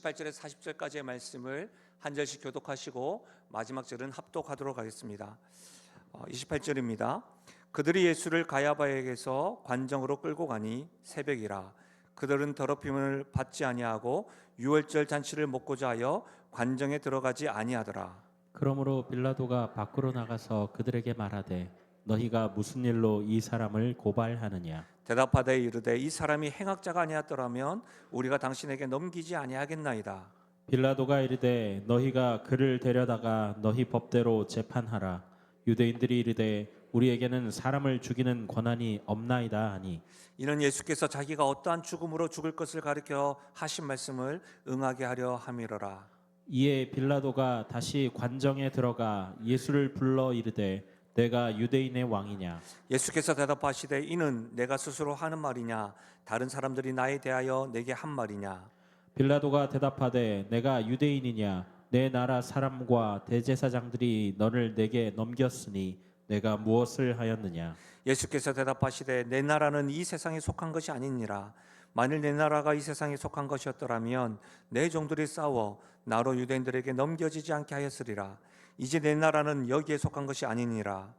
28절에서 40절까지의 말씀을 한 절씩 교독하시고 마지막 절은 합독하도록 하겠습니다. 28절입니다. 그들이 예수를 가야바에게서 관정으로 끌고 가니 새벽이라. 그들은 더럽힘을 받지 아니하고 유월절 잔치를 먹고자 하여 관정에 들어가지 아니하더라. 그러므로 빌라도가 밖으로 나가서 그들에게 말하되 너희가 무슨 일로 이 사람을 고발하느냐. 대답하되 이르되 이 사람이 행악자가 아니었더라면 우리가 당신에게 넘기지 아니하겠나이다. 빌라도가 이르되 너희가 그를 데려다가 너희 법대로 재판하라. 유대인들이 이르되 우리에게는 사람을 죽이는 권한이 없나이다 하니 이는 예수께서 자기가 어떠한 죽음으로 죽을 것을 가르쳐 하신 말씀을 응하게 하려 함이로라. 이에 빌라도가 다시 관정에 들어가 예수를 불러 이르되 내가 유대인의 왕이냐. 예수께서 대답하시되 이는 내가 스스로 하는 말이냐 다른 사람들이 나에 대하여 내게 한 말이냐. 빌라도가 대답하되 내가 유대인이냐. 내 나라 사람과 대제사장들이 너를 내게 넘겼으니 내가 무엇을 하였느냐. 예수께서 대답하시되 내 나라는 이 세상에 속한 것이 아니니라. 만일 내 나라가 이 세상에 속한 것이었더라면 내 종들이 싸워 나로 유대인들에게 넘겨지지 않게 하였으리라. 이제 내 나라는 여기에 속한 것이 아니니라.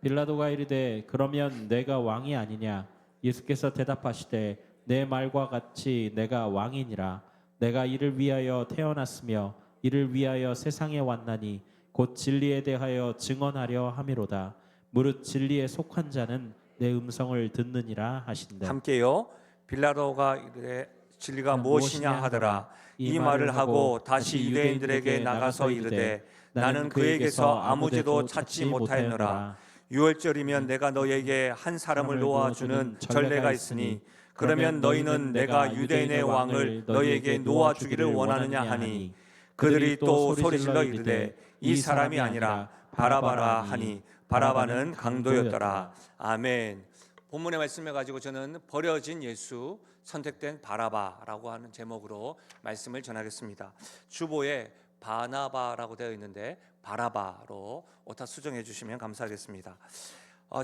빌라도가 이르되 그러면 내가 왕이 아니냐. 예수께서 대답하시되 내 말과 같이 내가 왕이니라. 내가 이를 위하여 태어났으며 이를 위하여 세상에 왔나니 곧 진리에 대하여 증언하려 함이로다. 무릇 진리에 속한 자는 내 음성을 듣느니라 하신대. 함께요. 빌라도가 이르되 진리가 무엇이냐 하더라. 이 말을 하고 다시 유대인들에게 나가서 이르되 나는 그에게서 아무 죄도 찾지 못하였노라. 유월절이면 내가 너에게 한 사람을 놓아주는 전례가 있으니 그러면 너희는 내가 유대인의 왕을 너희에게 놓아주기를 원하느냐 하니 그들이 또 소리질러 이르되 이 사람이 아니라 바라바라 하니 바라바는 강도였더라. 아멘. 본문의 말씀을 가지고 저는 버려진 예수, 선택된 바라바라고 하는 제목으로 말씀을 전하겠습니다. 주보에 바나바라고 되어 있는데 바라바로 오타 수정해 주시면 감사하겠습니다.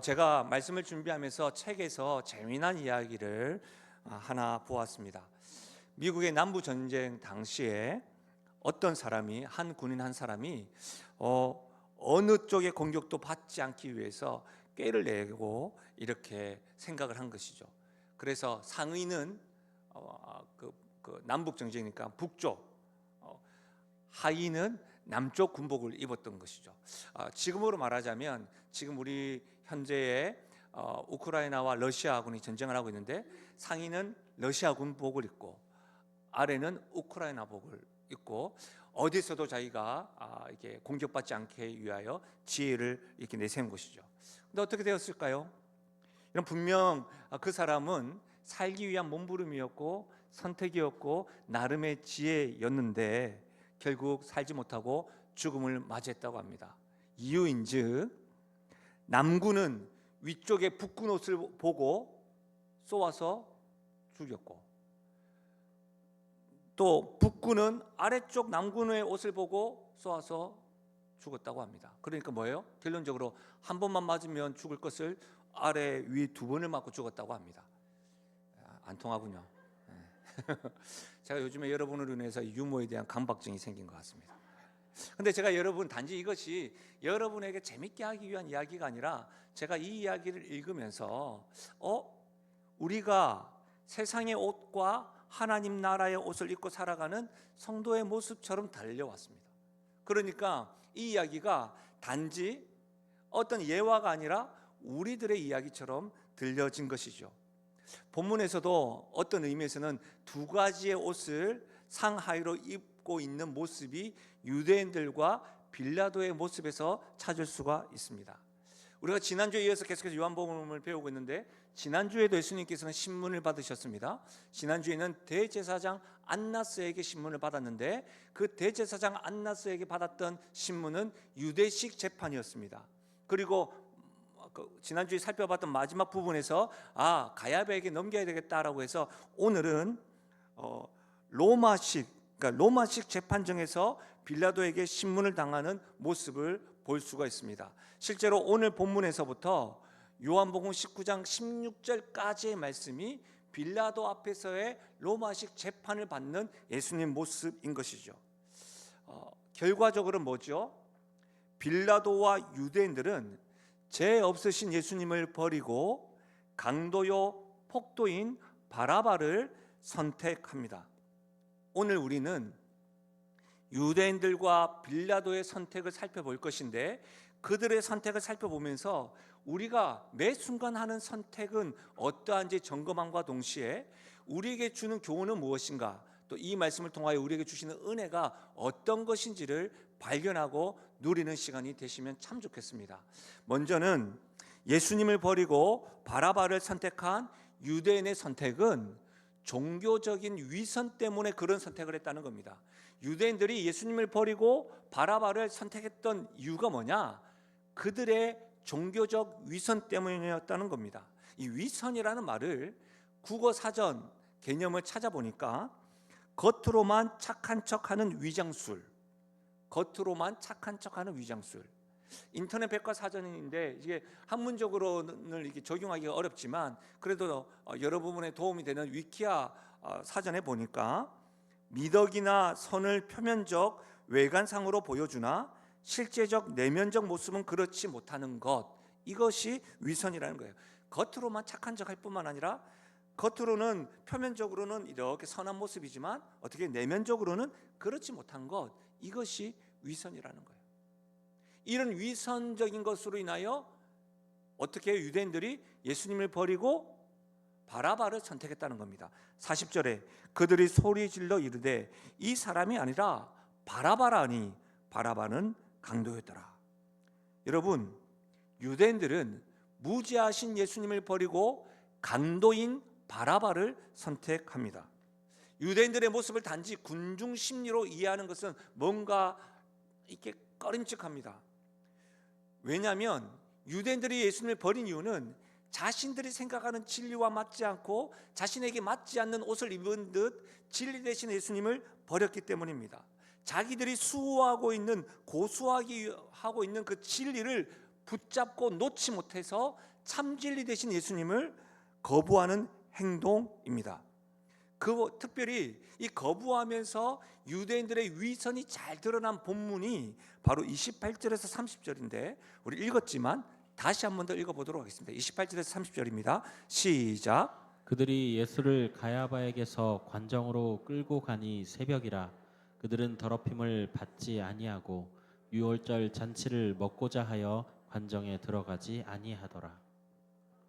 제가 말씀을 준비하면서 책에서 재미난 이야기를 하나 보았습니다. 미국의 남부 전쟁 당시에 어떤 사람이 한 군인 한 사람이 어느 쪽의 공격도 받지 않기 위해서 꾀를 내고 이렇게 생각을 한 것이죠. 그래서 상의는 그 남북 전쟁이니까 북쪽, 하의는 남쪽 군복을 입었던 것이죠. 지금으로 말하자면 지금 우리 현재의 우크라이나와 러시아군이 전쟁을 하고 있는데 상의는 러시아 군복을 입고 아래는 우크라이나 복을 입고 어디서도 자기가 이게 공격받지 않게 위하여 지혜를 이렇게 내세운 것이죠. 근데 어떻게 되었을까요? 이런 분명 그 사람은 살기 위한 몸부림이었고 선택이었고 나름의 지혜였는데 결국 살지 못하고 죽음을 맞이했다고 합니다. 이유인즉 남군은 위쪽에 북군 옷을 보고 쏘아서 죽였고 또 북군은 아래쪽 남군의 옷을 보고 쏘아서 죽었다고 합니다. 그러니까 뭐예요? 결론적으로 한 번만 맞으면 죽을 것을 아래 위 두 번을 맞고 죽었다고 합니다. 안 통하군요. 제가 요즘에 여러분으로 인해서 유머에 대한 강박증이 생긴 것 같습니다. 근데 제가 여러분 단지 이것이 여러분에게 재밌게 하기 위한 이야기가 아니라 제가 이 이야기를 읽으면서 우리가 세상의 옷과 하나님 나라의 옷을 입고 살아가는 성도의 모습처럼 달려왔습니다. 그러니까 이 이야기가 단지 어떤 예화가 아니라 우리들의 이야기처럼 들려진 것이죠. 본문에서도 어떤 의미에서는 두 가지의 옷을 상하이로 입고 있는 모습이 유대인들과 빌라도의 모습에서 찾을 수가 있습니다. 우리가 지난주에 이어서 계속해서 요한복음을 배우고 있는데 지난주에도 예수님께서는 신문을 받으셨습니다. 지난주에는 대제사장 안나스에게 신문을 받았는데 그 대제사장 안나스에게 받았던 신문은 유대식 재판이었습니다. 그리고 지난주에 살펴봤던 마지막 부분에서 가야바에게 넘겨야 되겠다라고 해서 오늘은 로마식 재판정에서 빌라도에게 신문을 당하는 모습을 볼 수가 있습니다. 실제로 오늘 본문에서부터 요한복음 19장 16절까지의 말씀이 빌라도 앞에서의 로마식 재판을 받는 예수님 모습인 것이죠. 결과적으로 뭐죠? 빌라도와 유대인들은 죄 없으신 예수님을 버리고 강도요 폭도인 바라바를 선택합니다. 오늘 우리는 유대인들과 빌라도의 선택을 살펴볼 것인데, 그들의 선택을 살펴보면서 우리가 매 순간 하는 선택은 어떠한지 점검함과 동시에 우리에게 주는 교훈은 무엇인가, 또 이 말씀을 통하여 우리에게 주시는 은혜가 어떤 것인지를 발견하고 누리는 시간이 되시면 참 좋겠습니다. 먼저는 예수님을 버리고 바라바를 선택한 유대인의 선택은 종교적인 위선 때문에 그런 선택을 했다는 겁니다. 유대인들이 예수님을 버리고 바라바를 선택했던 이유가 뭐냐? 그들의 종교적 위선 때문이었다는 겁니다. 이 위선이라는 말을 국어 사전 개념을 찾아보니까 겉으로만 착한 척하는 위장술, 겉으로만 착한 척하는 위장술. 인터넷 백과사전인데 이게 한문적으로는 이게 적용하기가 어렵지만 그래도 여러 부분에 도움이 되는 위키아 사전에 보니까 미덕이나 선을 표면적 외관상으로 보여주나 실제적 내면적 모습은 그렇지 못하는 것, 이것이 위선이라는 거예요. 겉으로만 착한 척할 뿐만 아니라 겉으로는 표면적으로는 이렇게 선한 모습이지만 어떻게 내면적으로는 그렇지 못한 것, 이것이 위선이라는 거예요. 이런 위선적인 것으로 인하여 어떻게 유대인들이 예수님을 버리고 바라바를 선택했다는 겁니다. 40절에 그들이 소리질러 이르되 이 사람이 아니라 바라바라니 바라바는 강도였더라. 여러분, 유대인들은 무지하신 예수님을 버리고 강도인 바라바를 선택합니다. 유대인들의 모습을 단지 군중 심리로 이해하는 것은 뭔가 이렇게 꺼림칙합니다. 왜냐하면 유대인들이 예수님을 버린 이유는 자신들이 생각하는 진리와 맞지 않고 자신에게 맞지 않는 옷을 입은 듯 진리 대신 예수님을 버렸기 때문입니다. 자기들이 수호하고 있는, 고수하고 있는 그 진리를 붙잡고 놓지 못해서 참 진리 대신 예수님을 거부하는 행동입니다. 특별히 이 거부하면서 유대인들의 위선이 잘 드러난 본문이 바로 28절에서 30절인데 우리 읽었지만 다시 한 번 더 읽어보도록 하겠습니다. 28절에서 30절입니다. 시작. 그들이 예수를 가야바에게서 관정으로 끌고 가니 새벽이라. 그들은 더럽힘을 받지 아니하고 유월절 잔치를 먹고자 하여 관정에 들어가지 아니하더라.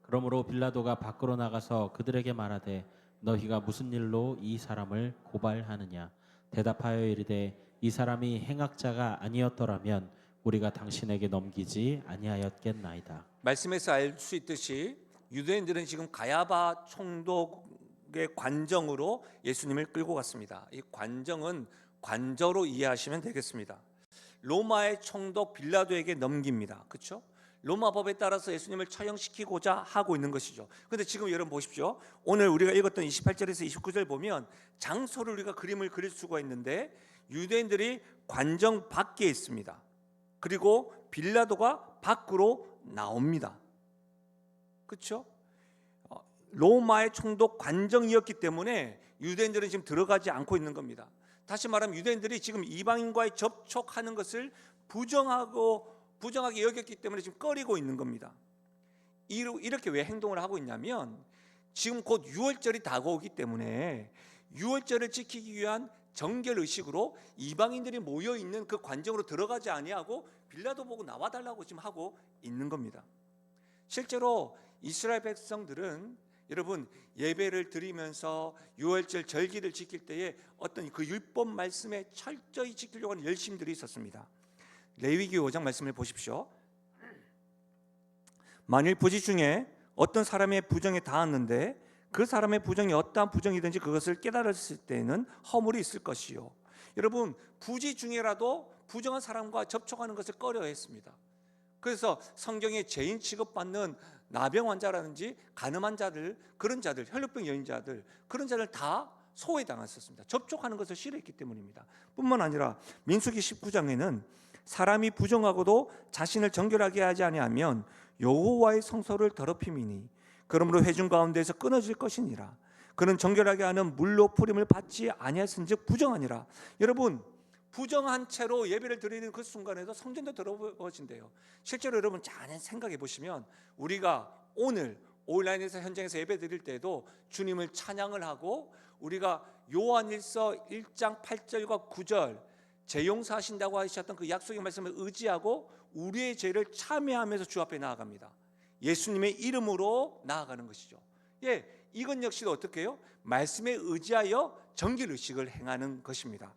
그러므로 빌라도가 밖으로 나가서 그들에게 말하되 너희가 무슨 일로 이 사람을 고발하느냐? 대답하여 이르되 이 사람이 행악자가 아니었더라면 우리가 당신에게 넘기지 아니하였겠나이다. 말씀에서 알 수 있듯이 유대인들은 지금 가야바 총독의 관정으로 예수님을 끌고 갔습니다. 이 관정은 관저로 이해하시면 되겠습니다. 로마의 총독 빌라도에게 넘깁니다. 그렇죠? 로마 법에 따라서 예수님을 처형시키고자 하고 있는 것이죠. 그런데 지금 여러분 보십시오. 오늘 우리가 읽었던 28절에서 29절 보면 장소를 우리가 그림을 그릴 수가 있는데 유대인들이 관정 밖에 있습니다. 그리고 빌라도가 밖으로 나옵니다. 그렇죠? 로마의 총독 관정이었기 때문에 유대인들은 지금 들어가지 않고 있는 겁니다. 다시 말하면 유대인들이 지금 이방인과의 접촉하는 것을 부정하게 여겼기 때문에 지금 꺼리고 있는 겁니다. 이렇게 왜 행동을 하고 있냐면 지금 곧 유월절이 다가오기 때문에 유월절을 지키기 위한 정결의식으로 이방인들이 모여있는 그 관정으로 들어가지 아니하고 빌라도 보고 나와달라고 지금 하고 있는 겁니다. 실제로 이스라엘 백성들은 여러분 예배를 드리면서 유월절 절기를 지킬 때에 어떤 그 율법 말씀에 철저히 지키려고 하는 열심들이 있었습니다. 레위기 5장 말씀을 보십시오. 만일 부지 중에 어떤 사람의 부정에 닿았는데 그 사람의 부정이 어떠한 부정이든지 그것을 깨달았을 때에는 허물이 있을 것이요. 여러분 부지 중에라도 부정한 사람과 접촉하는 것을 꺼려했습니다. 그래서 성경에 죄인 취급받는 나병 환자라든지 간음한 자들, 그런 자들, 혈루병 여인자들, 그런 자들 다 소외당했었습니다. 접촉하는 것을 싫어했기 때문입니다. 뿐만 아니라 민수기 19장에는 사람이 부정하고도 자신을 정결하게 하지 아니하면 여호와의 성소를 더럽힘이니 그러므로 회중 가운데에서 끊어질 것이니라. 그는 정결하게 하는 물로 뿌림을 받지 아니하였은즉 부정하니라. 여러분, 부정한 채로 예배를 드리는 그 순간에도 성전도 더러워진대요. 실제로 여러분 잘 생각해 보시면 우리가 오늘 온라인에서 현장에서 예배 드릴 때도 주님을 찬양을 하고 우리가 요한일서 1장 8절과 9절 재용사하신다고 하셨던 그 약속의 말씀을 의지하고 우리의 죄를 참회하면서 주 앞에 나아갑니다. 예수님의 이름으로 나아가는 것이죠. 예, 이건 역시도 어떻게 해요? 말씀에 의지하여 정결의식을 행하는 것입니다.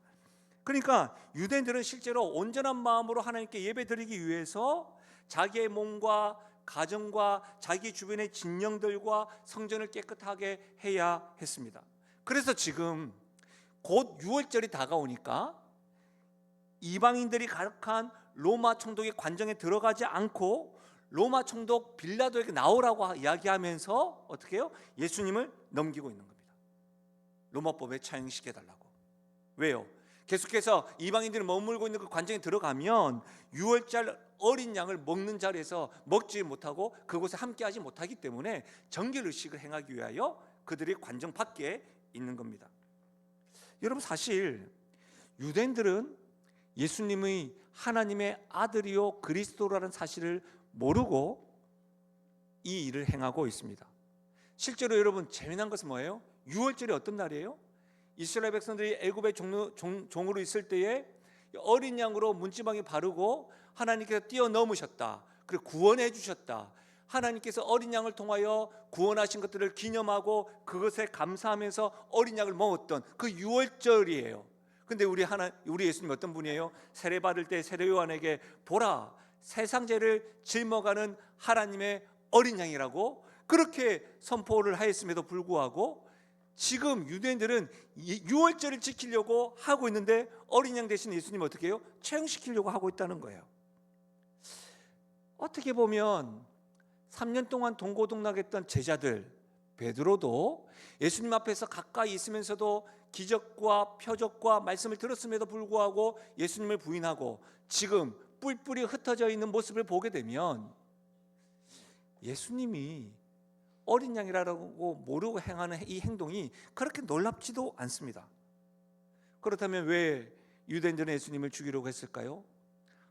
그러니까 유대인들은 실제로 온전한 마음으로 하나님께 예배드리기 위해서 자기의 몸과 가정과 자기 주변의 진영들과 성전을 깨끗하게 해야 했습니다. 그래서 지금 곧 6월절이 다가오니까 이방인들이 가득한 로마 총독의 관정에 들어가지 않고 로마 총독 빌라도에게 나오라고 이야기하면서 어떻게 해요? 예수님을 넘기고 있는 겁니다. 로마법에 차용시켜달라고. 왜요? 계속해서 이방인들이 머물고 있는 그 관정에 들어가면 6월절 어린 양을 먹는 자리에서 먹지 못하고 그곳에 함께하지 못하기 때문에 정결의식을 행하기 위하여 그들이 관정 밖에 있는 겁니다. 여러분, 사실 유대인들은 예수님의 하나님의 아들이요 그리스도라는 사실을 모르고 이 일을 행하고 있습니다. 실제로 여러분 재미난 것은 뭐예요? 6월절이 어떤 날이에요? 이스라엘 백성들이 애굽의 종으로 있을 때에 어린 양으로 문지방에 바르고 하나님께서 뛰어넘으셨다. 그리고 구원해 주셨다. 하나님께서 어린 양을 통하여 구원하신 것들을 기념하고 그것에 감사하면서 어린 양을 먹었던 그 6월절이에요. 근데 우리 예수님 어떤 분이에요? 세례 받을 때 세례 요한에게 보라, 세상 죄를 짊어가는 하나님의 어린 양이라고 그렇게 선포를 하였음에도 불구하고 지금 유대인들은 6월절을 지키려고 하고 있는데 어린 양 대신 예수님 어떻게 해요? 채용시키려고 하고 있다는 거예요. 어떻게 보면 3년 동안 동고동락했던 제자들 베드로도 예수님 앞에서 가까이 있으면서도 기적과 표적과 말씀을 들었음에도 불구하고 예수님을 부인하고 지금 뿔뿔이 흩어져 있는 모습을 보게 되면 예수님이 어린 양이라고 모르고 행하는 이 행동이 그렇게 놀랍지도 않습니다. 그렇다면 왜 유대인들은 예수님을 죽이려고 했을까요?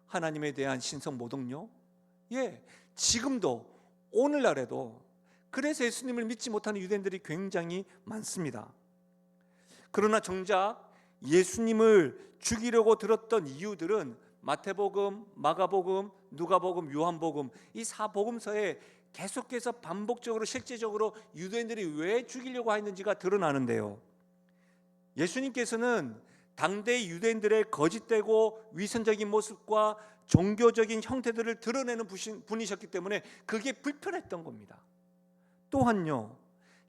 하나님에 대한 신성 모독요? 예, 지금도 오늘날에도 그래서 예수님을 믿지 못하는 유대인들이 굉장히 많습니다. 그러나 정작 예수님을 죽이려고 들었던 이유들은 마태복음, 마가복음, 누가복음, 요한복음 이 4복음서에 계속해서 반복적으로 실제적으로 유대인들이 왜 죽이려고 했는지가 드러나는데요. 예수님께서는 당대 유대인들의 거짓되고 위선적인 모습과 종교적인 형태들을 드러내는 분이셨기 때문에 그게 불편했던 겁니다. 또한요,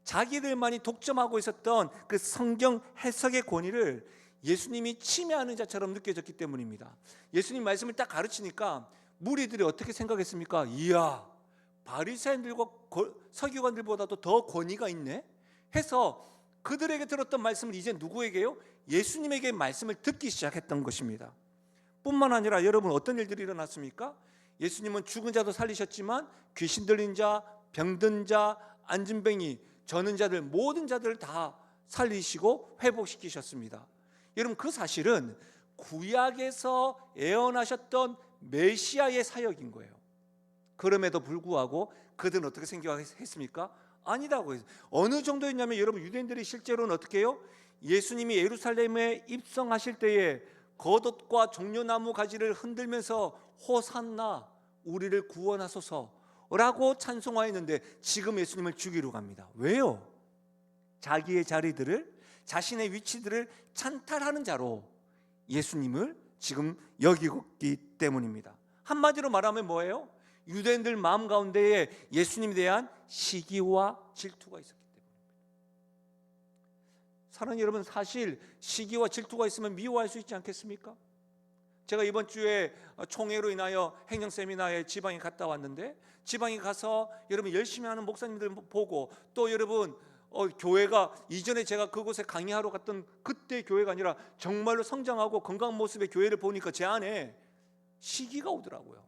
자기들만이 독점하고 있었던 그 성경 해석의 권위를 예수님이 침해하는 자처럼 느껴졌기 때문입니다. 예수님 말씀을 딱 가르치니까 무리들이 어떻게 생각했습니까? 이야, 바리새인들과 서기관들보다도 더 권위가 있네 해서 그들에게 들었던 말씀을 이제 누구에게요? 예수님에게 말씀을 듣기 시작했던 것입니다. 뿐만 아니라 여러분 어떤 일들이 일어났습니까? 예수님은 죽은 자도 살리셨지만 귀신 들린 자, 병든 자, 안진뱅이, 저는 자들 모든 자들을 다 살리시고 회복시키셨습니다. 여러분 그 사실은 구약에서 예언하셨던 메시아의 사역인 거예요. 그럼에도 불구하고 그들은 어떻게 생각했습니까? 아니다고 해서 어느 정도였냐면 여러분 유대인들이 실제로는 어떻게 해요? 예수님이 예루살렘에 입성하실 때에 겉옷과 종려나무 가지를 흔들면서 호산나 우리를 구원하소서라고 찬송하였는데 지금 예수님을 죽이러 갑니다. 왜요? 자기의 자리들을 자신의 위치들을 찬탈하는 자로 예수님을 지금 여기고 있기 때문입니다. 한마디로 말하면 뭐예요? 유대인들 마음 가운데에 예수님에 대한 시기와 질투가 있었기 때문입니다. 사랑하는 여러분, 사실 시기와 질투가 있으면 미워할 수 있지 않겠습니까? 제가 이번 주에 총회로 인하여 행정 세미나에 지방에 갔다 왔는데 지방에 가서 여러분 열심히 하는 목사님들 보고 또 여러분 교회가 이전에 제가 그곳에 강의하러 갔던 그때 교회가 아니라 정말로 성장하고 건강한 모습의 교회를 보니까 제 안에 시기가 오더라고요.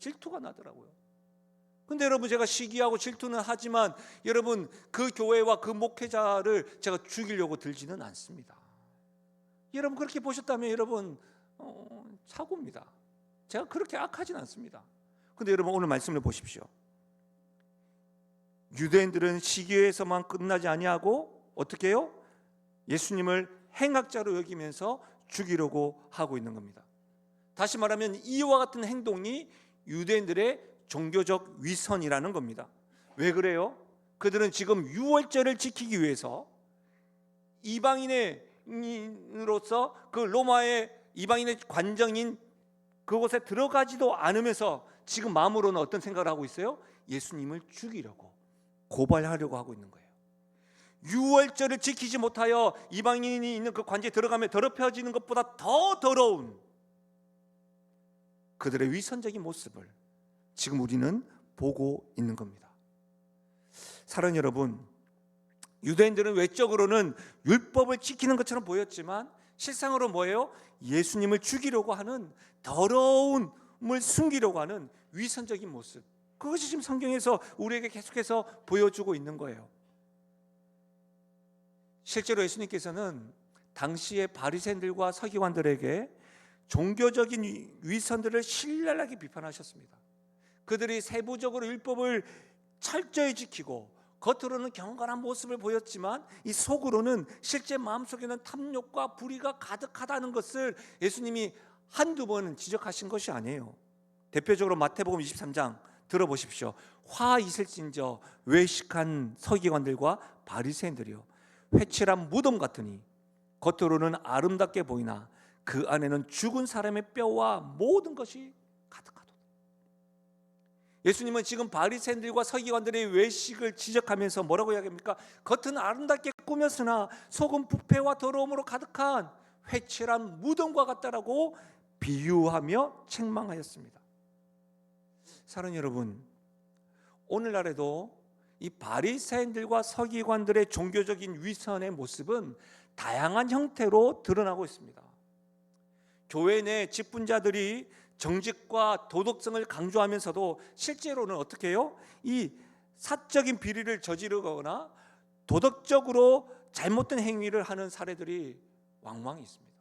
질투가 나더라고요. 근데 여러분, 제가 시기하고 질투는 하지만 여러분, 그 교회와 그 목회자를 제가 죽이려고 들지는 않습니다. 여러분, 그렇게 보셨다면 여러분 사고입니다. 제가 그렇게 악하진 않습니다. 근데 여러분, 오늘 말씀을 보십시오. 유대인들은 시기에서만 끝나지 아니하고 어떻게 해요? 예수님을 행악자로 여기면서 죽이려고 하고 있는 겁니다. 다시 말하면 이와 같은 행동이 유대인들의 종교적 위선이라는 겁니다. 왜 그래요? 그들은 지금 유월절을 지키기 위해서 이방인으로서 그 로마의 이방인의 관정인 그곳에 들어가지도 않으면서 지금 마음으로는 어떤 생각을 하고 있어요? 예수님을 죽이려고, 고발하려고 하고 있는 거예요. 유월절을 지키지 못하여 이방인이 있는 그 관제에 들어가면 더럽혀지는 것보다 더 더러운 그들의 위선적인 모습을 지금 우리는 보고 있는 겁니다. 사랑하는 여러분, 유대인들은 외적으로는 율법을 지키는 것처럼 보였지만 실상으로 뭐예요? 예수님을 죽이려고 하는, 더러움을 숨기려고 하는 위선적인 모습, 그것이 지금 성경에서 우리에게 계속해서 보여주고 있는 거예요. 실제로 예수님께서는 당시의 바리새인들과 서기관들에게 종교적인 위선들을 신랄하게 비판하셨습니다. 그들이 세부적으로 율법을 철저히 지키고 겉으로는 경건한 모습을 보였지만 이 속으로는 실제 마음속에는 탐욕과 불의가 가득하다는 것을 예수님이 한두 번 지적하신 것이 아니에요. 대표적으로 마태복음 23장 들어보십시오. 화 있을진저 외식한 서기관들과 바리새인들이요, 회칠한 무덤 같으니 겉으로는 아름답게 보이나 그 안에는 죽은 사람의 뼈와 모든 것이 가득하도다. 예수님은 지금 바리새인들과 서기관들의 외식을 지적하면서 뭐라고 이야기합니까? 겉은 아름답게 꾸몄으나 속은 부패와 더러움으로 가득한 회칠한 무덤과 같다라고 비유하며 책망하였습니다. 사랑하는 여러분, 오늘날에도 이 바리새인들과 서기관들의 종교적인 위선의 모습은 다양한 형태로 드러나고 있습니다. 교회 내 직분자들이 정직과 도덕성을 강조하면서도 실제로는 어떻게 해요? 이 사적인 비리를 저지르거나 도덕적으로 잘못된 행위를 하는 사례들이 왕왕 있습니다.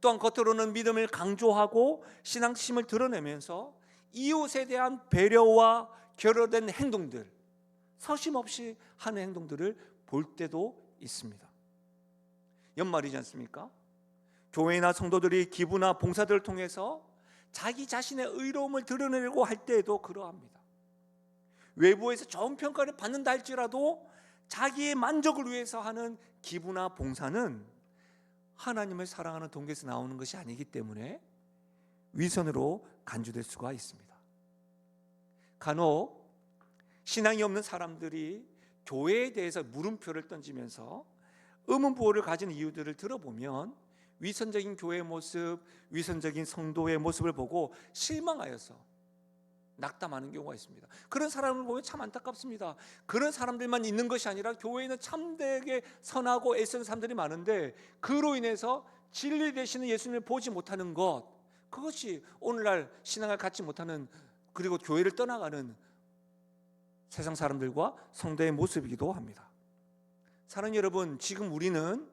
또한 겉으로는 믿음을 강조하고 신앙심을 드러내면서 이웃에 대한 배려와 결여된 행동들, 서심없이 하는 행동들을 볼 때도 있습니다. 연말이지 않습니까? 교회나 성도들이 기부나 봉사들을 통해서 자기 자신의 의로움을 드러내려고 할 때에도 그러합니다. 외부에서 좋은 평가를 받는다 할지라도 자기의 만족을 위해서 하는 기부나 봉사는 하나님을 사랑하는 동기에서 나오는 것이 아니기 때문에 위선으로 간주될 수가 있습니다. 간혹 신앙이 없는 사람들이 교회에 대해서 물음표를 던지면서 의문부호를 가진 이유들을 들어보면 위선적인 교회의 모습, 위선적인 성도의 모습을 보고 실망하여서 낙담하는 경우가 있습니다. 그런 사람을 보면 참 안타깝습니다. 그런 사람들만 있는 것이 아니라 교회에는 참되게 선하고 애쓰는 사람들이 많은데 그로 인해서 진리 되시는 예수님을 보지 못하는 것, 그것이 오늘날 신앙을 갖지 못하는, 그리고 교회를 떠나가는 세상 사람들과 성도의 모습이기도 합니다. 사랑하는 여러분, 지금 우리는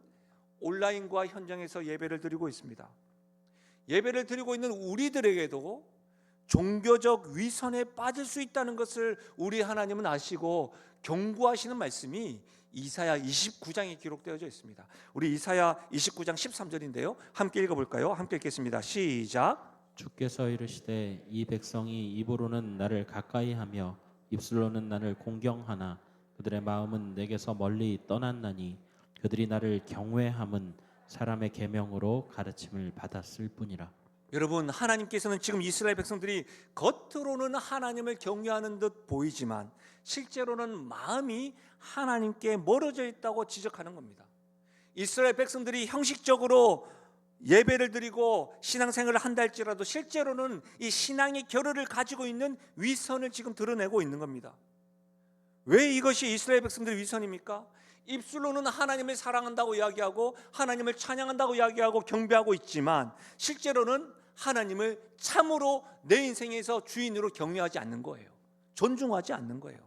온라인과 현장에서 예배를 드리고 있습니다. 예배를 드리고 있는 우리들에게도 종교적 위선에 빠질 수 있다는 것을 우리 하나님은 아시고 경고하시는 말씀이 이사야 29장에 기록되어져 있습니다. 우리 이사야 29장 13절인데요. 함께 읽어볼까요? 함께 읽겠습니다. 시작. 주께서 이르시되 이 백성이 입으로는 나를 가까이하며 입술로는 나를 공경하나 그들의 마음은 내게서 멀리 떠났나니 그들이 나를 경외함은 사람의 계명으로 가르침을 받았을 뿐이라. 여러분, 하나님께서는 지금 이스라엘 백성들이 겉으로는 하나님을 경외하는 듯 보이지만 실제로는 마음이 하나님께 멀어져 있다고 지적하는 겁니다. 이스라엘 백성들이 형식적으로 예배를 드리고 신앙생활을 한다 할지라도 실제로는 이 신앙의 결여를 가지고 있는 위선을 지금 드러내고 있는 겁니다. 왜 이것이 이스라엘 백성들의 위선입니까? 입술로는 하나님을 사랑한다고 이야기하고 하나님을 찬양한다고 이야기하고 경배하고 있지만 실제로는 하나님을 참으로 내 인생에서 주인으로 경외하지 않는 거예요. 존중하지 않는 거예요.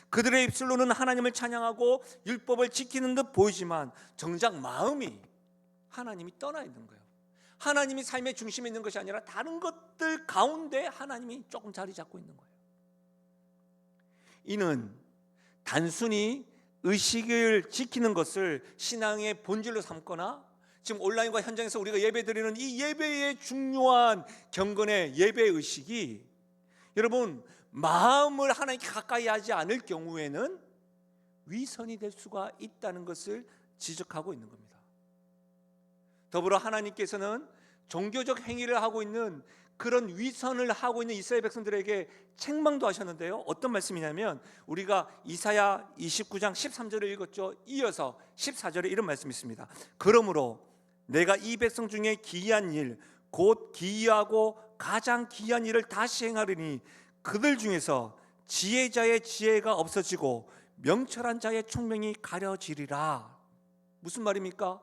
그들의 입술로는 하나님을 찬양하고 율법을 지키는 듯 보이지만 정작 마음이 하나님이 떠나 있는 거예요. 하나님이 삶의 중심에 있는 것이 아니라 다른 것들 가운데 하나님이 조금 자리 잡고 있는 거예요. 이는 단순히 의식을 지키는 것을 신앙의 본질로 삼거나 지금 온라인과 현장에서 우리가 예배드리는 이 예배의 중요한 경건의 예배 의식이 여러분 마음을 하나님께 가까이 하지 않을 경우에는 위선이 될 수가 있다는 것을 지적하고 있는 겁니다. 더불어 하나님께서는 종교적 행위를 하고 있는 그런 위선을 하고 있는 이스라엘 백성들에게 책망도 하셨는데요. 어떤 말씀이냐면 우리가 이사야 29장 13절을 읽었죠. 이어서 14절에 이런 말씀이 있습니다. 그러므로 내가 이 백성 중에 기이한 일 곧 기이하고 가장 기이한 일을 다시 행하리니 그들 중에서 지혜자의 지혜가 없어지고 명철한 자의 총명이 가려지리라. 무슨 말입니까?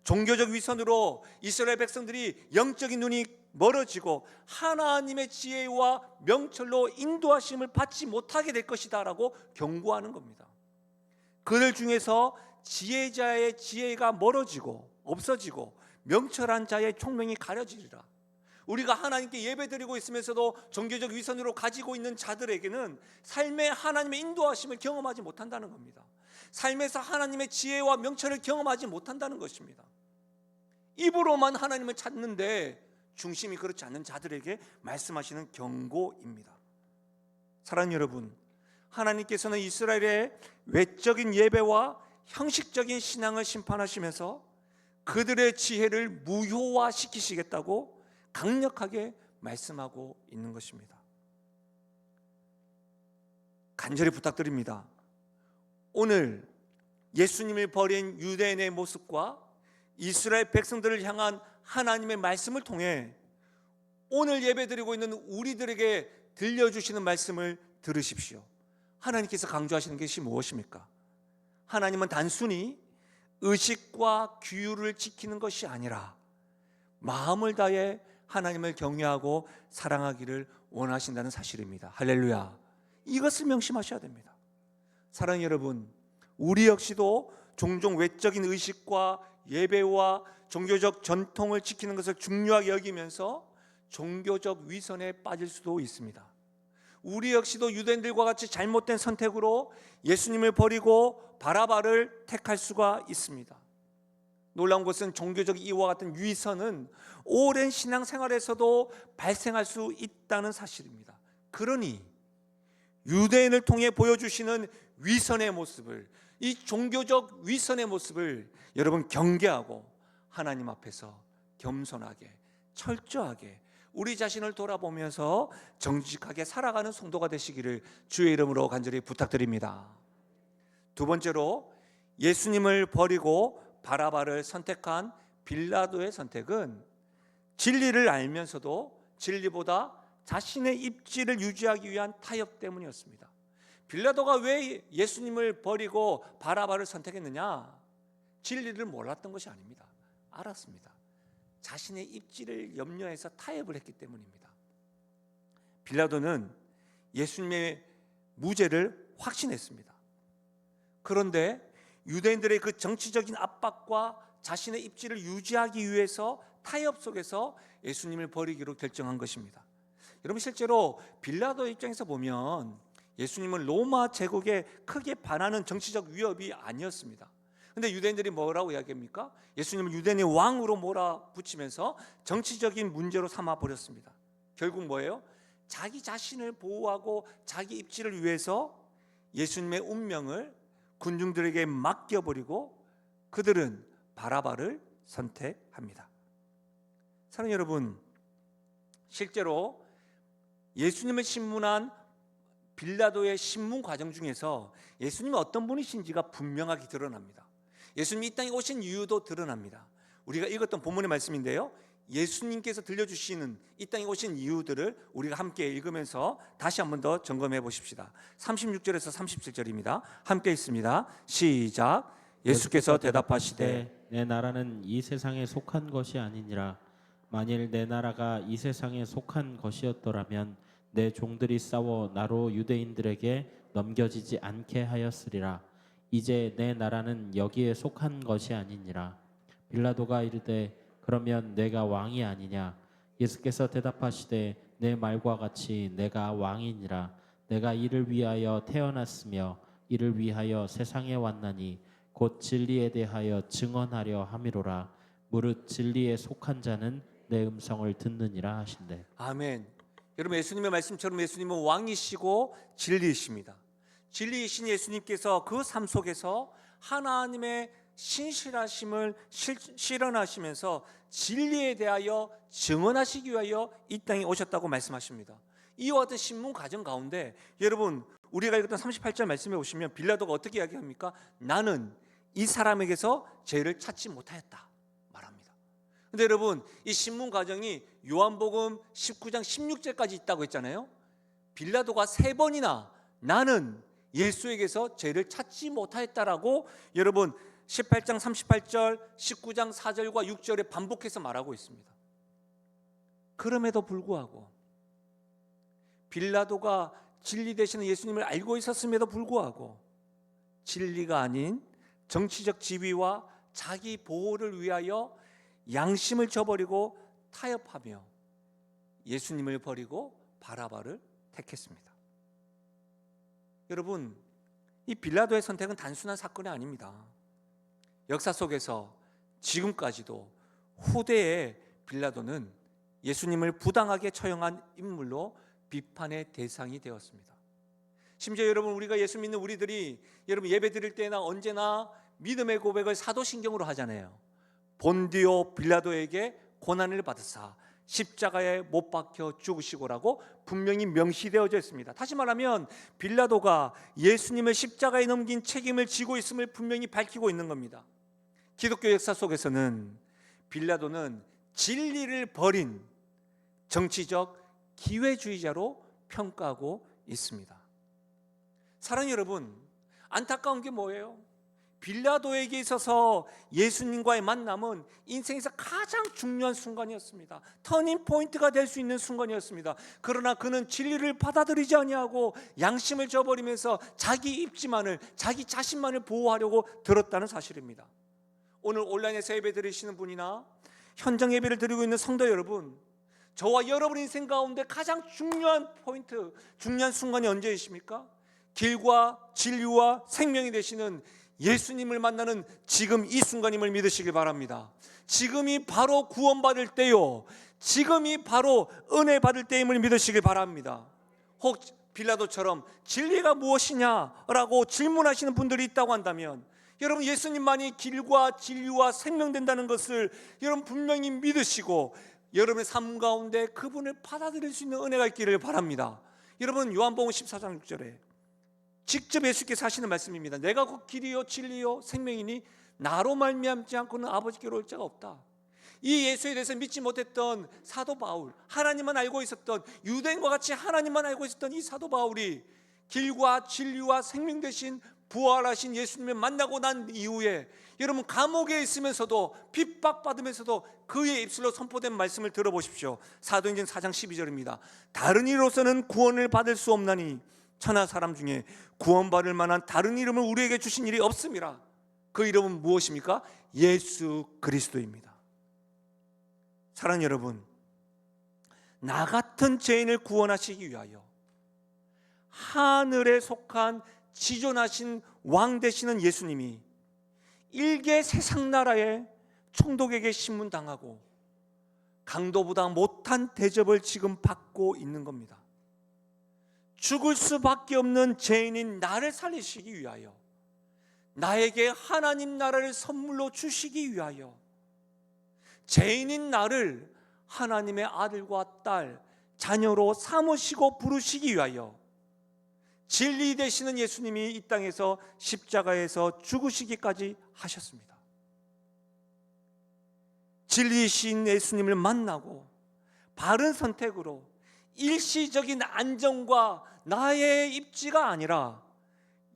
종교적 위선으로 이스라엘 백성들이 영적인 눈이 멀어지고 하나님의 지혜와 명철로 인도하심을 받지 못하게 될 것이다 라고 경고하는 겁니다. 그들 중에서 지혜자의 지혜가 멀어지고 없어지고 명철한 자의 총명이 가려지리라. 우리가 하나님께 예배드리고 있으면서도 종교적 위선으로 가지고 있는 자들에게는 삶의 하나님의 인도하심을 경험하지 못한다는 겁니다. 삶에서 하나님의 지혜와 명철을 경험하지 못한다는 것입니다. 입으로만 하나님을 찾는데 중심이 그렇지 않는 자들에게 말씀하시는 경고입니다. 사랑하는 여러분, 하나님께서는 이스라엘의 외적인 예배와 형식적인 신앙을 심판하시면서 그들의 지혜를 무효화시키시겠다고 강력하게 말씀하고 있는 것입니다. 간절히 부탁드립니다. 오늘 예수님을 버린 유대인의 모습과 이스라엘 백성들을 향한 하나님의 말씀을 통해 오늘 예배드리고 있는 우리들에게 들려주시는 말씀을 들으십시오. 하나님께서 강조하시는 것이 무엇입니까? 하나님은 단순히 의식과 규율을 지키는 것이 아니라 마음을 다해 하나님을 경외하고 사랑하기를 원하신다는 사실입니다. 할렐루야. 이것을 명심하셔야 됩니다. 사랑하는 여러분, 우리 역시도 종종 외적인 의식과 예배와 종교적 전통을 지키는 것을 중요하게 여기면서 종교적 위선에 빠질 수도 있습니다. 우리 역시도 유대인들과 같이 잘못된 선택으로 예수님을 버리고 바라바를 택할 수가 있습니다. 놀라운 것은 종교적 이와 같은 위선은 오랜 신앙생활에서도 발생할 수 있다는 사실입니다. 그러니 유대인을 통해 보여주시는 위선의 모습을, 이 종교적 위선의 모습을 여러분 경계하고 하나님 앞에서 겸손하게 철저하게 우리 자신을 돌아보면서 정직하게 살아가는 성도가 되시기를 주의 이름으로 간절히 부탁드립니다. 두 번째로 예수님을 버리고 바라바를 선택한 빌라도의 선택은 진리를 알면서도 진리보다 자신의 입지를 유지하기 위한 타협 때문이었습니다. 빌라도가 왜 예수님을 버리고 바라바를 선택했느냐? 진리를 몰랐던 것이 아닙니다. 알았습니다. 자신의 입지를 염려해서 타협을 했기 때문입니다. 빌라도는 예수님의 무죄를 확신했습니다. 그런데 유대인들의 그 정치적인 압박과 자신의 입지를 유지하기 위해서 타협 속에서 예수님을 버리기로 결정한 것입니다. 여러분, 실제로 빌라도 입장에서 보면 예수님은 로마 제국에 크게 반하는 정치적 위협이 아니었습니다. 근데 유대인들이 뭐라고 이야기합니까? 예수님을 유대인의 왕으로 몰아붙이면서 정치적인 문제로 삼아 버렸습니다. 결국 뭐예요? 자기 자신을 보호하고 자기 입지를 위해서 예수님의 운명을 군중들에게 맡겨버리고 그들은 바라바를 선택합니다. 사랑하는 여러분, 실제로 예수님을 신문한 빌라도의 신문 과정 중에서 예수님이 어떤 분이신지가 분명하게 드러납니다. 예수님이 이 땅에 오신 이유도 드러납니다. 우리가 읽었던 본문의 말씀인데요, 예수님께서 들려주시는 이 땅에 오신 이유들을 우리가 함께 읽으면서 다시 한 번 더 점검해 보십시다. 36절에서 37절입니다. 함께 읽습니다. 시작. 예수께서 대답하시되 내 나라는 이 세상에 속한 것이 아니니라. 만일 내 나라가 이 세상에 속한 것이었더라면 내 종들이 싸워 나로 유대인들에게 넘겨지지 않게 하였으리라. 이제 내 나라는 여기에 속한 것이 아니니라. 빌라도가 이르되 그러면 내가 왕이 아니냐? 예수께서 대답하시되 내 말과 같이 내가 왕이니라. 내가 이를 위하여 태어났으며 이를 위하여 세상에 왔나니 곧 진리에 대하여 증언하려 함이로라. 무릇 진리에 속한 자는 내 음성을 듣느니라 하신대. 아멘. 여러분, 예수님의 말씀처럼 예수님은 왕이시고 진리이십니다. 진리이신 예수님께서 그 삶 속에서 하나님의 신실하심을 실현하시면서 진리에 대하여 증언하시기 위하여 이 땅에 오셨다고 말씀하십니다. 이와 같은 신문 과정 가운데 여러분, 우리가 읽었던 38절 말씀에 보시면 빌라도가 어떻게 이야기합니까? 나는 이 사람에게서 죄를 찾지 못하였다 말합니다. 근데 여러분, 이 신문 과정이 요한복음 19장 16절까지 있다고 했잖아요. 빌라도가 3번이나 나는 예수에게서 죄를 찾지 못하였다라고 여러분 18장 38절, 19장 4절과 6절에 반복해서 말하고 있습니다. 그럼에도 불구하고 빌라도가 진리 되시는 예수님을 알고 있었음에도 불구하고 진리가 아닌 정치적 지위와 자기 보호를 위하여 양심을 저버리고 타협하며 예수님을 버리고 바라바를 택했습니다. 여러분, 이 빌라도의 선택은 단순한 사건이 아닙니다. 역사 속에서 지금까지도 후대의 빌라도는 예수님을 부당하게 처형한 인물로 비판의 대상이 되었습니다. 심지어 여러분, 우리가 예수 믿는 우리들이 여러분 예배 드릴 때나 언제나 믿음의 고백을 사도신경으로 하잖아요. 본디오 빌라도에게 고난을 받으사 십자가에 못 박혀 죽으시고라고 분명히 명시되어져 있습니다. 다시 말하면 빌라도가 예수님을 십자가에 넘긴 책임을 지고 있음을 분명히 밝히고 있는 겁니다. 기독교 역사 속에서는 빌라도는 진리를 버린 정치적 기회주의자로 평가하고 있습니다. 사랑하는 여러분, 안타까운 게 뭐예요? 빌라도에게 있어서 예수님과의 만남은 인생에서 가장 중요한 순간이었습니다. 터닝 포인트가 될 수 있는 순간이었습니다. 그러나 그는 진리를 받아들이지 아니하고 양심을 저버리면서 자기 입지만을, 자기 자신만을 보호하려고 들었다는 사실입니다. 오늘 온라인에서 예배 드리시는 분이나 현장 예배를 드리고 있는 성도 여러분, 저와 여러분 인생 가운데 가장 중요한 포인트, 중요한 순간이 언제이십니까? 길과 진리와 생명이 되시는 예수님을 만나는 지금 이 순간임을 믿으시길 바랍니다. 지금이 바로 구원받을 때요, 지금이 바로 은혜 받을 때임을 믿으시길 바랍니다. 혹 빌라도처럼 진리가 무엇이냐라고 질문하시는 분들이 있다고 한다면 여러분, 예수님만이 길과 진리와 생명 된다는 것을 여러분 분명히 믿으시고 여러분의 삶 가운데 그분을 받아들일 수 있는 은혜가 있기를 바랍니다. 여러분, 요한복음 14장 6절에 직접 예수께서 하시는 말씀입니다. 내가 곧 길이요 진리요 생명이니 나로 말미암지 않고는 아버지께로 올 자가 없다. 이 예수에 대해서 믿지 못했던 사도 바울, 하나님만 알고 있었던, 유대인과 같이 하나님만 알고 있었던 이 사도 바울이 길과 진리와 생명 되신 부활하신 예수님을 만나고 난 이후에 여러분 감옥에 있으면서도 핍박받으면서도 그의 입술로 선포된 말씀을 들어보십시오. 사도행전 4장 12절입니다. 다른 이로서는 구원을 받을 수 없나니 천하 사람 중에 구원받을 만한 다른 이름을 우리에게 주신 일이 없음이라. 그 이름은 무엇입니까? 예수 그리스도입니다. 사랑하는 여러분, 나 같은 죄인을 구원하시기 위하여 하늘에 속한 지존하신 왕 되시는 예수님이 일개 세상 나라의 총독에게 신문당하고 강도보다 못한 대접을 지금 받고 있는 겁니다. 죽을 수밖에 없는 죄인인 나를 살리시기 위하여, 나에게 하나님 나라를 선물로 주시기 위하여, 죄인인 나를 하나님의 아들과 딸, 자녀로 삼으시고 부르시기 위하여 진리 되시는 예수님이 이 땅에서 십자가에서 죽으시기까지 하셨습니다. 진리이신 예수님을 만나고 바른 선택으로 일시적인 안정과 나의 입지가 아니라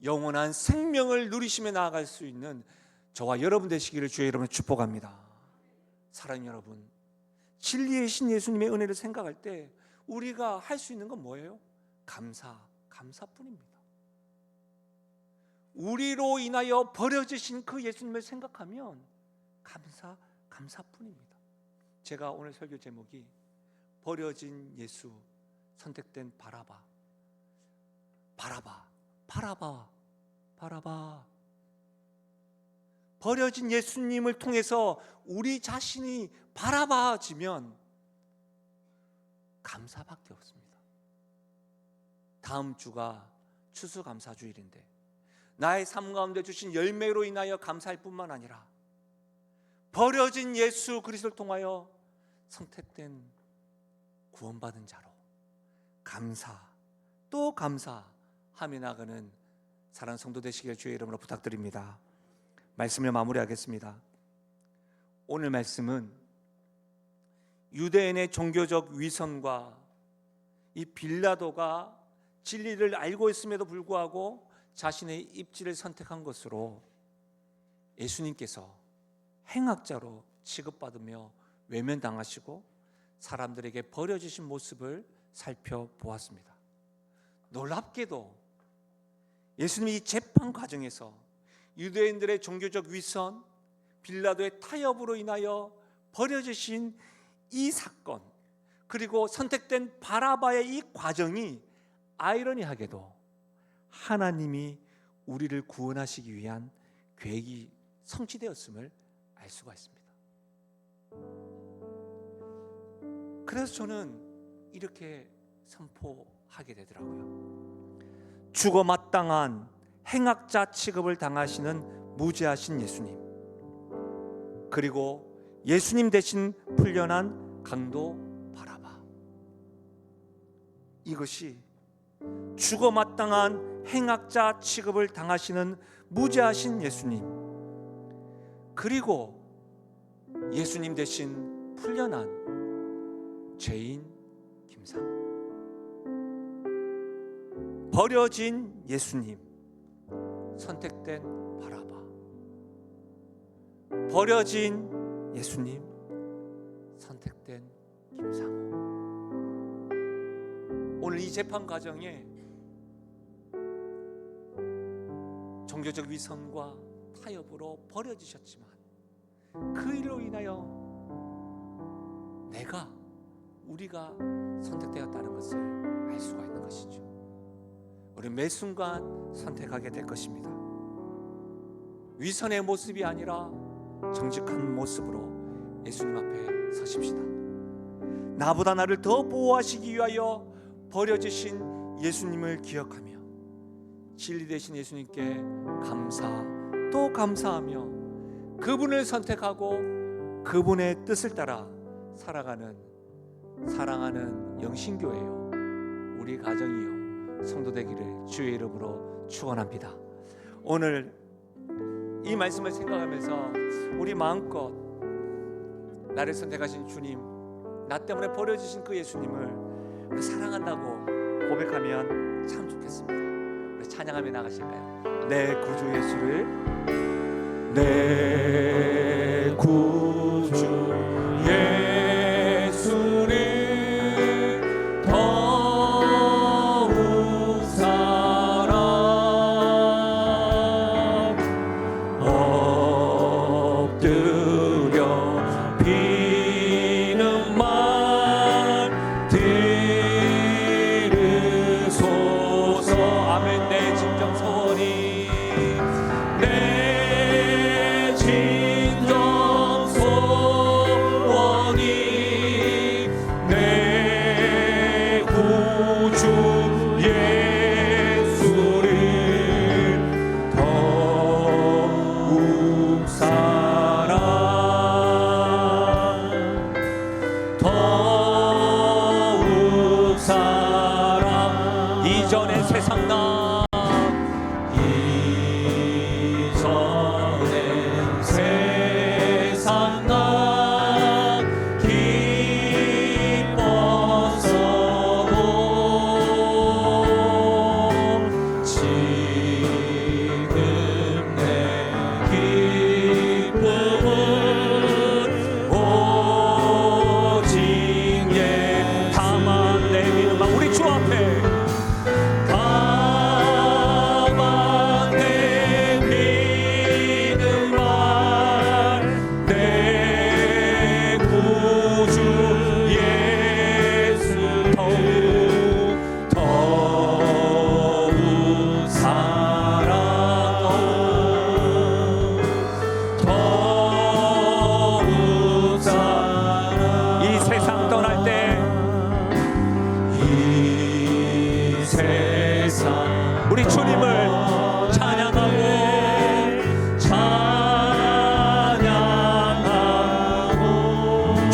영원한 생명을 누리시며 나아갈 수 있는 저와 여러분 되시기를 주의 이름으로 축복합니다. 사랑하는 여러분, 진리의 신 예수님의 은혜를 생각할 때 우리가 할 수 있는 건 뭐예요? 감사뿐입니다. 우리로 인하여 버려지신 그 예수님을 생각하면 감사뿐입니다. 제가 오늘 설교 제목이 버려진 예수, 선택된 바라바. 버려진 예수님을 통해서 우리 자신이 바라봐지면 감사밖에 없습니다. 다음 주가 추수감사주일인데 나의 삶 가운데 주신 열매로 인하여 감사할 뿐만 아니라 버려진 예수 그리스도를 통하여 선택된 구원받은 자로 또 감사하며 나가는 사랑하는 성도 되시길 주의 이름으로 부탁드립니다. 말씀을 마무리하겠습니다. 오늘 말씀은 유대인의 종교적 위선과 이 빌라도가 진리를 알고 있음에도 불구하고 자신의 입지를 선택한 것으로 예수님께서 행악자로 취급받으며 외면당하시고 사람들에게 버려지신 모습을 살펴보았습니다. 놀랍게도 예수님이 이 재판 과정에서 유대인들의 종교적 위선, 빌라도의 타협으로 인하여 버려지신 이 사건, 그리고 선택된 바라바의 이 과정이 아이러니하게도 하나님이 우리를 구원하시기 위한 계획이 성취되었음을 알 수가 있습니다. 그래서 저는 이렇게 선포하게 되더라고요. 죽어 마땅한 행악자 취급을 당하시는 무죄하신 예수님, 그리고 예수님 대신 풀려난 강도 바라바, 이것이 죽어 마땅한 행악자 취급을 당하시는 무죄하신 예수님, 그리고 예수님 대신 풀려난 죄인 김상, 버려진 예수님, 선택된 바라바, 버려진 예수님, 선택된 김상호. 오늘 이 재판 과정에 종교적 위선과 타협으로 버려지셨지만 그 일로 인하여 우리가 선택되었다는 것을 알 수가 있는 것이죠. 우리 매 순간 선택하게 될 것입니다. 위선의 모습이 아니라 정직한 모습으로 예수님 앞에 서십시다. 나보다 나를 더 보호하시기 위하여 버려지신 예수님을 기억하며 진리 되신 예수님께 또 감사하며 그분을 선택하고 그분의 뜻을 따라 살아가는 사랑하는 영신교회요, 우리 가정이요, 성도 되기를 주의 이름으로 축원합니다. 오늘 이 말씀을 생각하면서 우리 마음껏 나를 선택하신 주님, 나 때문에 버려지신 그 예수님을 우리 사랑한다고 고백하면 참 좋겠습니다. 우리 찬양하며 나가실까요? 내 구주 예수를, 내 구주 예수를 더욱 사랑, 엎드려 비는 말 들으소서. 아멘. 내 진정 소원이, 내 진정 소원이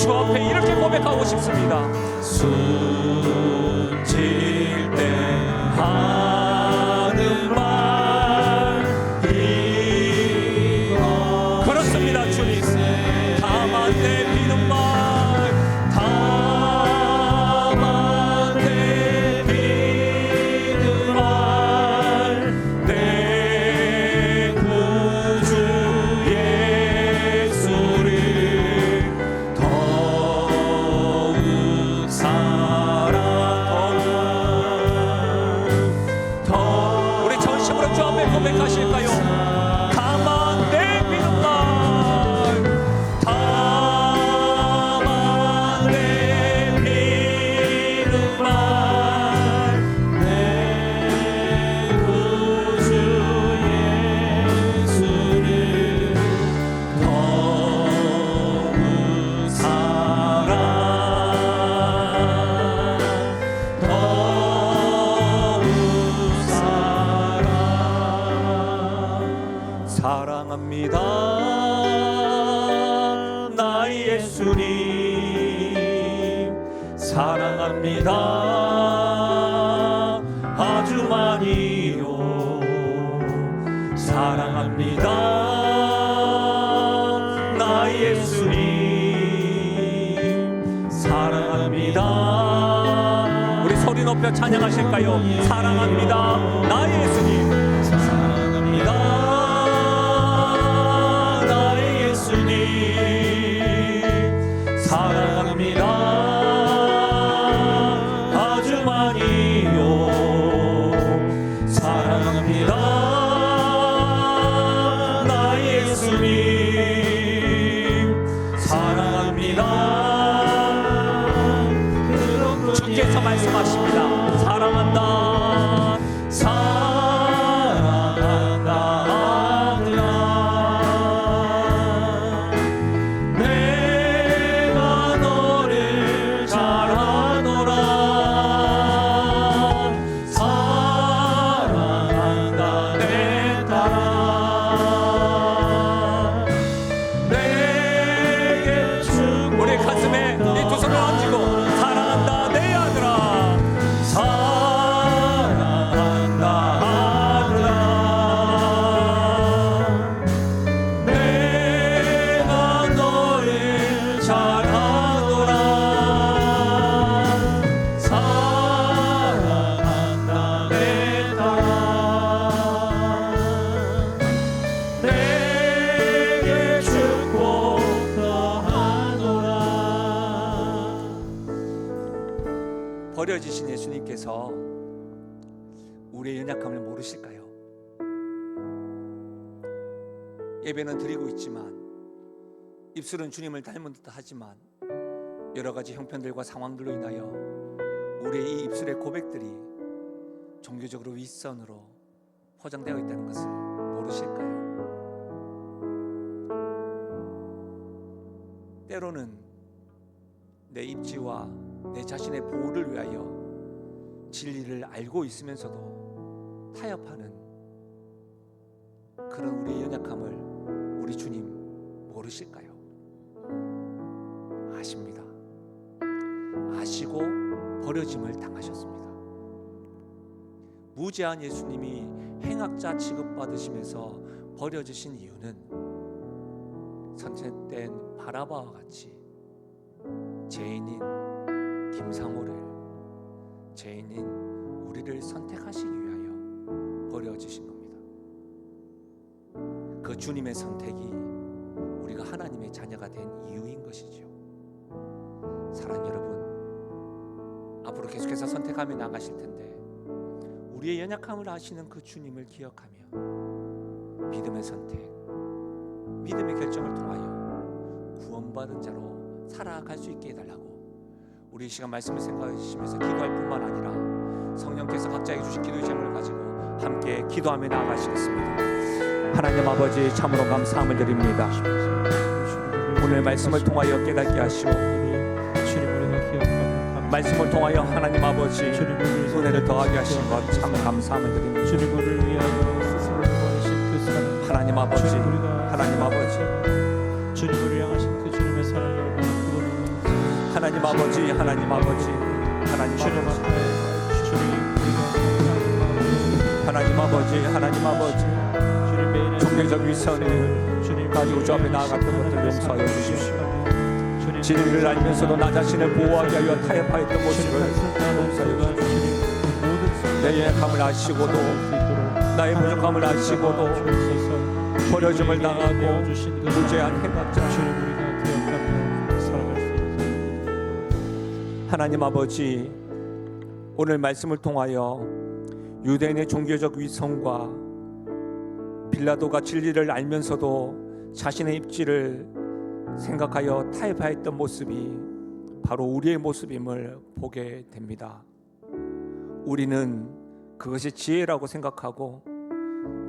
주 앞에 이렇게 고백하고 싶습니다. 숨질 때 하는 말 이거 그렇습니다. 주님, 다만 내 비는 말, 다만 내 비는 말 내 구주 예수를 더욱 사랑 우리 전심으로 주 앞에 고백하실까요? 다만 내 비는 말, 다만 내 비는 말 내 구주 예수를 더욱 사랑 더욱 사랑 사랑합니다 나의 예수님, 사랑합니다 아주 많이요. 사랑합니다 나의 예수님, 사랑합니다. 우리 소리 높여 찬양하실까요? 사랑합니다 나의 예수님, 사랑합니다 나의 예수님, 사랑합니다 아주 많이요. 사랑합니다 나의 예수님, 사랑합니다. 주께서 말씀하십니다. 사랑한다 사랑한다 하느라 내가 너를 잘 아노라. 사랑한다 내 딸아 내게 주고. 우리 가슴에 이 두 손을 얹고 사랑한다 내 아들아, 사랑한다 아들아 내가 너를 잘 아노라. 사랑한다 내 딸아 내게 축복 더하노라. 버려지신 예수님께서 우리의 연약함을 모르실까요? 예배는 드리고 있지만 입술은 주님을 닮은 듯 하지만 여러 가지 형편들과 상황들로 인하여 우리의 이 입술의 고백들이 종교적으로 윗선으로 포장되어 있다는 것을 모르실까요? 때로는 내 입지와 내 자신의 보호를 위하여 진리를 알고 있으면서도 타협하는 그런 우리의 연약함을 우리 주님 모르실까요? 아십니다. 아시고 버려짐을 당하셨습니다. 무죄한 예수님이 행악자 취급받으시면서 버려지신 이유는 선택된 바라바와 같이 죄인인 김상호를, 죄인인 우리를 선택하시기 위하여 버려지신 겁니다. 그 주님의 선택이 우리가 하나님의 자녀가 된 이유인 것이죠. 사랑하는 여러분, 앞으로 계속해서 선택하며 나가실 텐데 우리의 연약함을 아시는 그 주님을 기억하며 믿음의 선택, 믿음의 결정을 통하여 구원받은 자로 살아갈 수 있게 해달라고 우리 이 시간 말씀을 생각해 주시면서 기도할 뿐만 아니라 성령께서 각자에게 주신 기도의 제목을 가지고 함께 기도하며 나아가시겠습니다. 하나님 아버지, 참으로 감사함을 드립니다. 오늘 말씀을 통하여 깨닫게 하시고 말씀을 통하여 하나님 아버지 은혜를 더하게 하신 것 참 감사함을 드립니다. 주님을 위하여 스스로를 버리신 그 사랑, 하나님 아버지, 하나님 아버지, 주님을 향하신 그 주님의 사랑이 얼마나 크고 아버지, 하나님 아버지, 하나님 주님 아버지, 앞에 주님 하나님 아버지, 하나님 아버지, 주님 매일의 종교적 위선을 주님 가지고 주 앞에 나아갔던 것들 용서하여 주십시오. 진리를 알면서도 나 자신을 보호하기 위하여 타협하였던 모습을 용서하여 주십시오. 내 연약함을 아시고도 나의 부족함을 아시고도 버려짐을 당하고 무죄한 해봤자 하나님 아버지, 오늘 말씀을 통하여 유대인의 종교적 위선과 빌라도가 진리를 알면서도 자신의 입지를 생각하여 타협하였던 모습이 바로 우리의 모습임을 보게 됩니다. 우리는 그것이 지혜라고 생각하고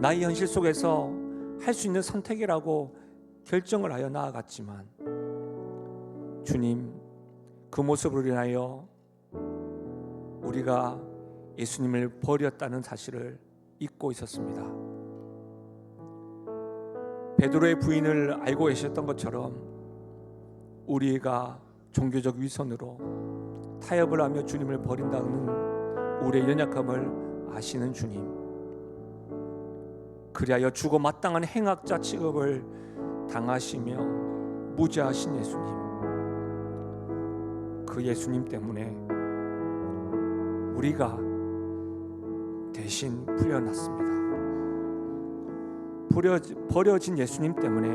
나의 현실 속에서 할 수 있는 선택이라고 결정을 하여 나아갔지만 주님, 그 모습으로 인하여 우리가 예수님을 버렸다는 사실을 잊고 있었습니다. 베드로의 부인을 알고 계셨던 것처럼 우리가 종교적 위선으로 타협을 하며 주님을 버린다는 우리의 연약함을 아시는 주님, 그리하여 죽어 마땅한 행악자 취급을 당하시며 무죄하신 예수님, 그 예수님 때문에 우리가 대신 풀려났습니다. 버려진 예수님 때문에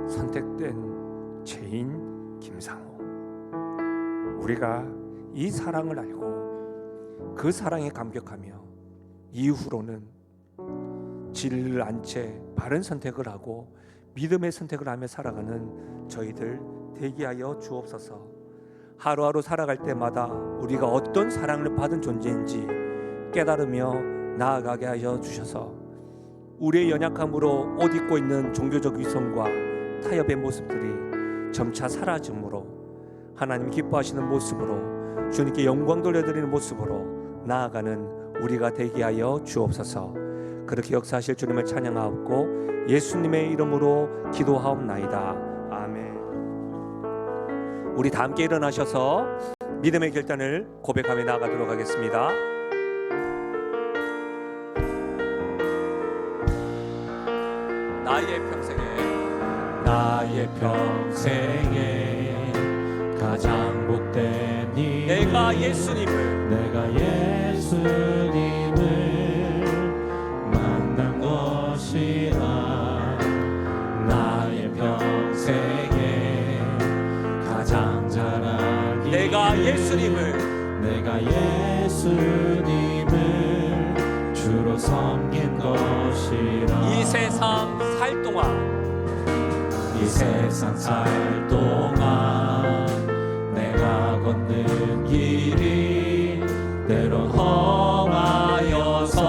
선택된 죄인 김상호, 우리가 이 사랑을 알고 그 사랑에 감격하며 이후로는 진리를 안 채 바른 선택을 하고 믿음의 선택을 하며 살아가는 저희들 되게 하여 주옵소서. 하루하루 살아갈 때마다 우리가 어떤 사랑을 받은 존재인지 깨달으며 나아가게 하여 주셔서 우리의 연약함으로 옷 입고 있는 종교적 위선과 타협의 모습들이 점차 사라짐으로 하나님 기뻐하시는 모습으로 주님께 영광 돌려드리는 모습으로 나아가는 우리가 되게 하여 주옵소서. 그렇게 역사하실 주님을 찬양하옵고 예수님의 이름으로 기도하옵나이다. 아멘. 우리 다 함께 일어나셔서 믿음의 결단을 고백하며 나아가도록 하겠습니다. 나의 평생에 가장 복된 일, 내가 예수님을 만난 것이라. 나의 평생에 가장 잘한 일, 내가 예수님을 주로 섬긴 것이라. 이 세상 살 동안 내가 걷는 길이 때론 험하여서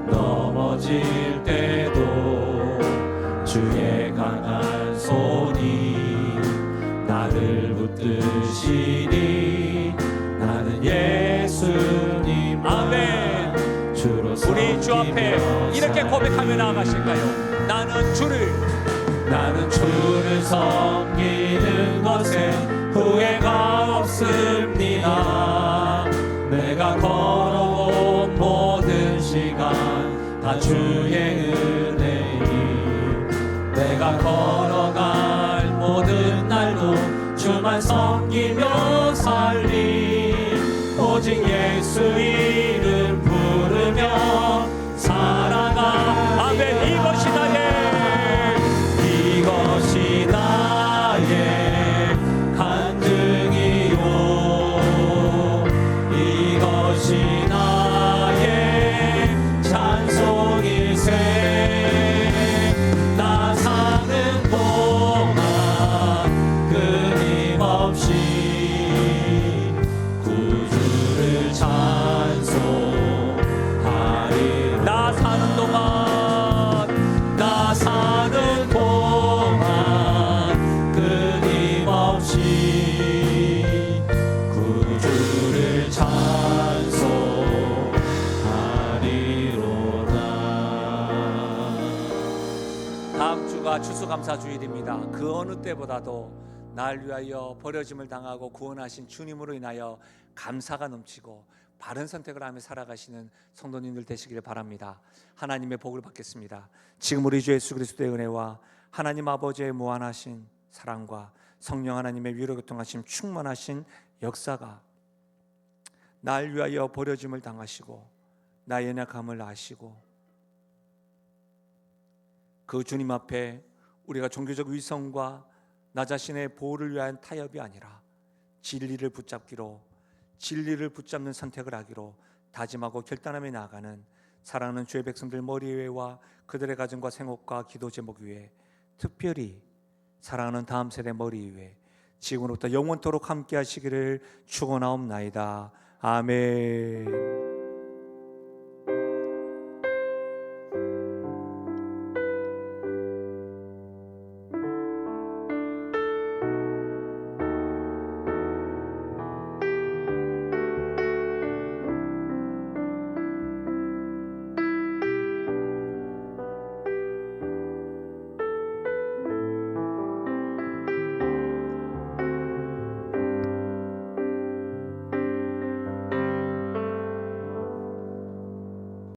넘어질 때도 주의 강한 손이 나를 붙드시니 나는 예수님 주로 우리 주 앞에 이렇게 고백하며 나아가실까요? 나는 주를 섬기는 것에 후회가 없습니다. 내가 걸어온 모든 시간 다 주의 은혜니, 내가 걸어갈 모든 날도 주만 섬기며 살리. 오직 예수 이름 부르며 살아가. 아멘. 이것이 나의 간증이요, 이것이 나의 찬송일세. 나 사는 동안 끊임없이 구주를 찬송하리. 나 사는 동안 끊임없이 구주를 찬송하리로다. 다음 주가 추수감사주일입니다. 그 어느 때보다도 날 위하여 버려짐을 당하고 구원하신 주님으로 인하여 감사가 넘치고 바른 선택을 하며 살아가시는 성도님들 되시기를 바랍니다. 하나님의 복을 받겠습니다. 지금 우리 주 예수 그리스도의 은혜와 하나님 아버지의 무한하신 사랑과 성령 하나님의 위로 교통하심 충만하신 역사가 날 위하여 버려짐을 당하시고 나의 연약함을 아시고 그 주님 앞에 우리가 종교적 위선과 나 자신의 보호를 위한 타협이 아니라 진리를 붙잡는 선택을 하기로 다짐하고 결단하며 나아가는 사랑하는 주의 백성들 머리 위에와 그들의 가정과 생업과 기도 제목 위에, 특별히 사랑하는 다음 세대 머리 위에 지금부터 영원토록 함께 하시기를 축원하옵나이다. 아멘.